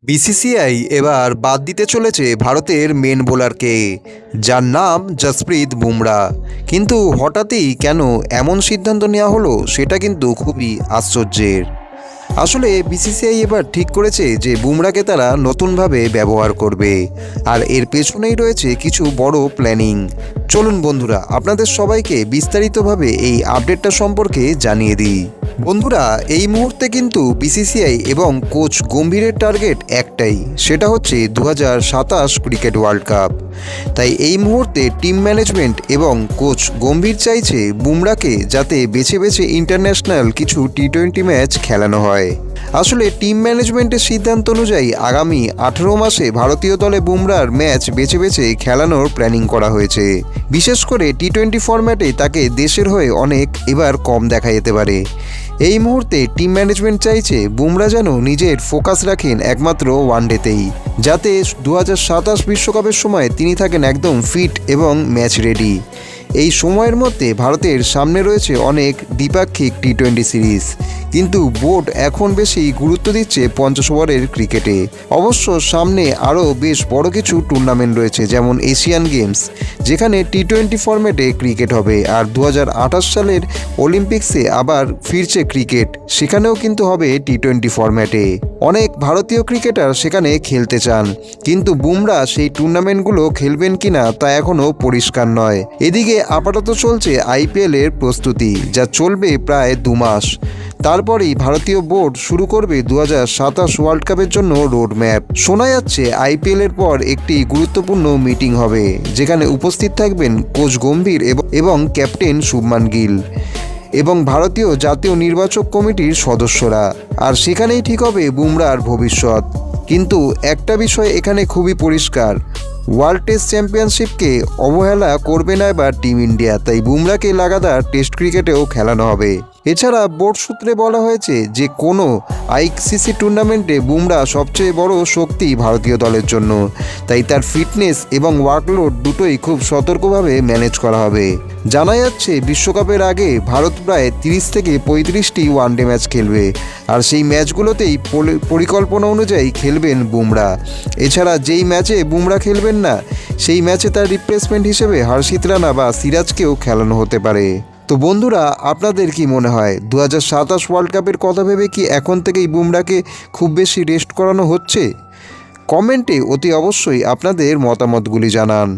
BCCI এবার বাদ দিতে চলেছে ভারতের মেন বোলারকে, যার নাম জসপ্রীত বুমরা। কিন্তু হঠাৎই কেন এমন সিদ্ধান্ত নেওয়া হলো সেটা কিন্তু খুবই আশ্চর্যের। আসলে বিসিসিআই এবার ঠিক করেছে যে বুমরাকে তারা নতুনভাবে ব্যবহার করবে, আর এর পেছনেই রয়েছে কিছু বড় প্ল্যানিং। চলুন বন্ধুরা, আপনাদের সবাইকে বিস্তারিতভাবে এই আপডেটটা সম্পর্কে জানিয়ে দিই। বন্ধুরা, এই মুহূর্তে কিন্তু বিসিসিআই এবং কোচ গম্ভীরের টার্গেট একটাই, সেটা হচ্ছে 2027 ক্রিকেট ওয়ার্ল্ড কাপ। তাই এই মুহূর্তে টিম ম্যানেজমেন্ট এবং কোচ গম্ভীর চাইছে বুমরাকে যাতে বেছে বেছে ইন্টারন্যাশনাল কিছু টি-20 ম্যাচ খেলানো হয়। আসলে টিম ম্যানেজমেন্টের সিদ্ধান্ত অনুযায়ী আগামী 18 মাসে ভারতীয় দলে বুমরার ম্যাচ বেছে বেছে খেলানোর প্ল্যানিং করা হয়েছে। বিশেষ করে টি-20 ফরম্যাটে তাকে দেশের হয়ে অনেক এবার কম দেখা যেতে পারে। এই মুহূর্তে টিম ম্যানেজমেন্ট চাইছে বুমরা যেন নিজের ফোকাস রাখেন একমাত্র ওয়ানডেতেই, যাতে 2027 বিশ্বকাপের সময় তিনি থাকেন একদম ফিট এবং ম্যাচ রেডি। এই সময়ের মধ্যে ভারতের সামনে রয়েছে অনেক দ্বিপাক্ষিক টি-20 সিরিজ, কিন্তু বোর্ড এখন বেশি গুরুত্ব দিচ্ছে 50 ওভারের ক্রিকেটে। অবশ্য সামনে আরও বেশ বড় কিছু টুর্নামেন্ট রয়েছে, যেমন এশিয়ান গেমস, যেখানে টি-20 ফরম্যাটে ক্রিকেট হবে, আর 2028 সালের অলিম্পিক্সে আবার ফিরছে ক্রিকেট, সেখানেও কিন্তু হবে টি-20 ফরম্যাটে। অনেক ভারতীয় ক্রিকেটার সেখানে খেলতে চান, কিন্তু বুমরা সেই টুর্নামেন্টগুলো খেলবেন কিনা তা এখনও পরিষ্কার নয়। এদিকে আপাতত চলছে আইপিএলের প্রস্তুতি, যা চলবে প্রায় 2 মাস। তারপরেই ভারতীয় বোর্ড শুরু করবে 2027 ওয়ার্ল্ড কাপের জন্য রোডম্যাপ। শোনা যাচ্ছে আইপিএলের পর একটি গুরুত্বপূর্ণ মিটিং হবে, যেখানে উপস্থিত থাকবেন কোচ গম্ভীর এবং ক্যাপ্টেন শুভমান গিল এবং ভারতীয় জাতীয় নির্বাচক কমিটির সদস্যরা, আর সেখানেই ঠিক হবে বুমরার ভবিষ্যৎ। কিন্তু একটা বিষয় এখানে খুবই পরিষ্কার, ওয়ার্ল্ড টেস্ট চ্যাম্পিয়নশিপকে অবহেলা করবে না এবার টিম ইন্ডিয়া, তাই বুমরাকে লাগাতার টেস্ট ক্রিকেটেও খেলানো হবে। এছাড়া বোর্ড সূত্রে বলা হয়েছে যে কোনো আইসিসি টুর্নামেন্টে বুমরা সবচেয়ে বড় শক্তি ভারতীয় দলের জন্য, তাই তার ফিটনেস এবং ওয়ার্কলোড দুটোই খুব সতর্কভাবে ম্যানেজ করা হবে। জানা যাচ্ছে বিশ্বকাপের আগে ভারত প্রায় 30 থেকে 35টি ওয়ানডে ম্যাচ খেলবে, আর সেই ম্যাচগুলোতেই পরিকল্পনা অনুযায়ী খেলবেন বুমরা। এছাড়া যেই ম্যাচে বুমরা খেলবেন না, সেই ম্যাচে তার রিপ্লেসমেন্ট হিসেবে হর্ষিত রানা বা সিরাজকেও খেলানো হতে পারে। তো বন্ধুরা, আপনাদের কি মনে হয় 2027 ওয়ার্ল্ড কাপের কথা ভেবে কি এখন থেকেই বুমরাকে খুব বেশি রেস্ট করানো হচ্ছে? কমেন্টে অতি অবশ্যই আপনাদের মতামতগুলি জানান।